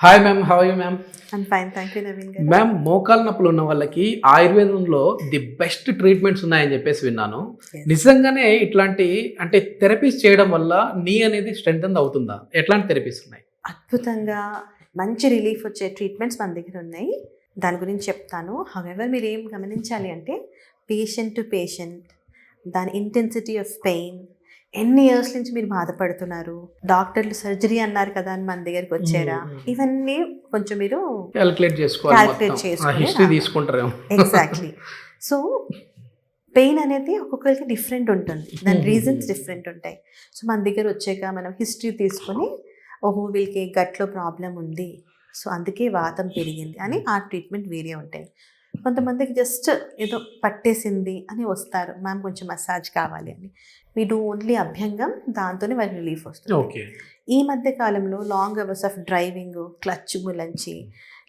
Hi ma'am, how are you ma'am? I'm fine, thank you, Naveen garu. Ma'am, మోకాలు నొప్పులు ఉన్న వాళ్ళకి ఆయుర్వేదంలో ది బెస్ట్ ట్రీట్మెంట్స్ ఉన్నాయని చెప్పేసి విన్నాను. Yes. నిజంగానే ఇట్లాంటి అంటే థెరపీస్ చేయడం వల్ల నీ అనేది స్ట్రెంగ్త్ అవుతుందా? ఎట్లాంటి థెరపీస్ ఉన్నాయి? అద్భుతంగా మంచి రిలీఫ్ వచ్చే ట్రీట్మెంట్స్ మన దగ్గర ఉన్నాయి. దాని గురించి చెప్తాను. హౌఎవర్ మీరు ఏం గమనించాలి అంటే పేషెంట్ టు పేషెంట్, దాని ఇంటెన్సిటీ ఆఫ్ పెయిన్, ఎన్ని ఇయర్స్ నుంచి మీరు బాధపడుతున్నారు, డాక్టర్లు సర్జరీ అన్నారు కదా అని మన దగ్గరికి వచ్చారా, ఇవన్నీ కొంచెం మీరు క్యాలిక్యులేట్ చేసుకోవాలి, హిస్టరీ తీసుకుంటారేమో. ఎగ్జాక్ట్లీ. సో పెయిన్ అనేది ఒక్కొక్కరికి డిఫరెంట్ ఉంటుంది, దాని రీజన్స్ డిఫరెంట్ ఉంటాయి. సో మన దగ్గర వచ్చాక మనం హిస్టరీ తీసుకొని ఓహో వీళ్ళకి గట్లో ప్రాబ్లం ఉంది, సో అందుకే వాతం పెరిగింది అని ఆ ట్రీట్మెంట్ వేరే ఉంటాయి. కొంతమందికి జస్ట్ ఏదో పట్టేసింది అని వస్తారు, మ్యామ్ కొంచెం మసాజ్ కావాలి అని. వీ డూ ఓన్లీ అభ్యంగం, దాంతోనే వాళ్ళకి రిలీఫ్ వస్తుంది. ఓకే. ఈ మధ్య కాలంలో long hours of driving, clutch ములంచి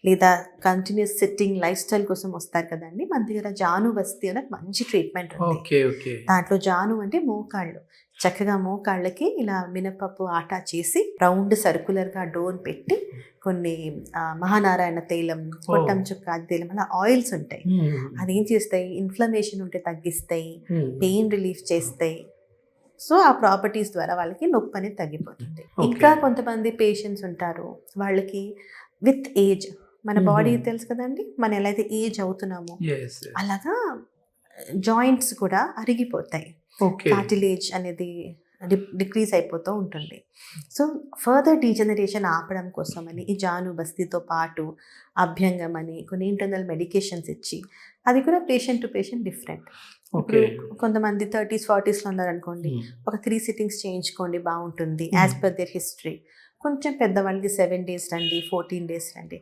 లేదా కంటిన్యూస్ సిట్టింగ్ లైఫ్ స్టైల్ కోసం వస్తారు కదండి, మన దగ్గర జాను బస్తీ అనే మంచి ట్రీట్మెంట్ ఉంది. దాంట్లో జాను అంటే మోకాళ్ళు, చక్కగా మోకాళ్ళకి ఇలా మినపప్పు ఆటా చేసి రౌండ్ సర్కులర్గా డోన్ పెట్టి కొన్ని మహానారాయణ తైలం, కొట్టం చుక్క తైలం అలా ఆయిల్స్ ఉంటాయి. అదేం చేస్తాయి, ఇన్ఫ్లమేషన్ ఉంటే తగ్గిస్తాయి, పెయిన్ రిలీఫ్ చేస్తాయి. సో ఆ ప్రాపర్టీస్ ద్వారా వాళ్ళకి నొప్పి అనేది తగ్గిపోతుంది. ఇంకా కొంతమంది పేషెంట్స్ ఉంటారు, వాళ్ళకి విత్ ఏజ్, మన బాడీ తెలుసు కదండి, మనం ఎలా అయితే ఏజ్ అవుతున్నామో అలాగా జాయింట్స్ కూడా అరిగిపోతాయి, కార్టిలేజ్ అనేది డిక్రీజ్ అయిపోతూ ఉంటుంది. సో ఫర్దర్ డీజనరేషన్ ఆపడం కోసం అని ఈ జాను బస్తీతో పాటు అభ్యంగం అని కొన్ని ఇంటర్నల్ మెడికేషన్స్ ఇచ్చి, అది కూడా పేషెంట్ టు పేషెంట్ డిఫరెంట్. ఇప్పుడు కొంతమంది 30s 40s ఉన్నారనుకోండి, ఒక 3 సిట్టింగ్స్ చేయించుకోండి బాగుంటుంది యాజ్ పర్ దేర్ హిస్టరీ. కొంచెం పెద్దవాళ్ళకి 7 days రండి, 14 days రండి.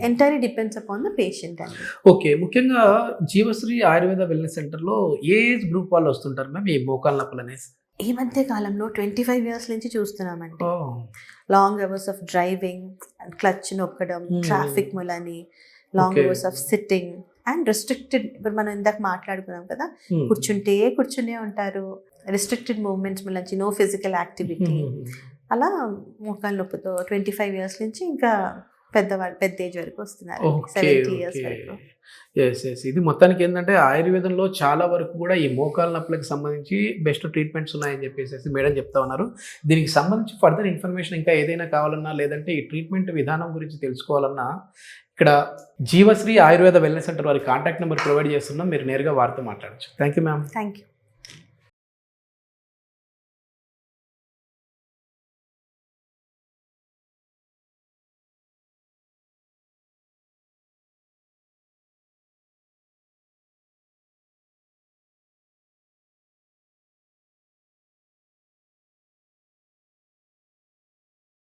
Entirely depends upon the patient అండి. ఓకే. ముఖ్యంగా జీవశ్రీ ఆయుర్వేద వెల్నెస్ సెంటర్లో ఏ ఏజ్ గ్రూప్ వాళ్ళు వస్తుంటారు మ్యామ్ ఈ మోకాళ్ళ నొప్పులు అనేసి? ఈ మధ్య కాలంలో 25 years నుంచి చూస్తున్నామండి. Long hours of driving, clutch నొక్కడం, ట్రాఫిక్ మూలని, long hours of sitting and restricted, ఇప్పుడు మనం ఇందాక మాట్లాడుకున్నాం కదా, కూర్చునే ఉంటారు, రెస్ట్రిక్టెడ్ మూవ్మెంట్స్ మూలంచి, నో ఫిజికల్ యాక్టివిటీ, అలా మోకాళ్ళ నొప్పితో 25 years నుంచి ఇంకా పెద్దవాళ్ళు పెద్ద ఏజ్ వరకు వస్తున్నారు, 70 years వరకు. ఇది మొత్తానికి ఏంటంటే ఆయుర్వేదంలో చాలా వరకు కూడా ఈ మోకాళ్ళ నొప్పులకు సంబంధించి బెస్ట్ ట్రీట్మెంట్స్ ఉన్నాయని చెప్పేసి మేడం చెప్తా ఉన్నారు. దీనికి సంబంధించి ఫర్దర్ ఇన్ఫర్మేషన్ ఇంకా ఏదైనా కావాలన్నా, లేదంటే ఈ ట్రీట్మెంట్ విధానం గురించి తెలుసుకోవాలన్నా, ఇక్కడ జీవశ్రీ ఆయుర్వేద వెల్నెస్ సెంటర్ వారి కాంటాక్ట్ నెంబర్ ప్రొవైడ్ చేస్తున్నాం, మీరు నేరుగా వారితో మాట్లాడచ్చు. Thank you ma'am. Thank you.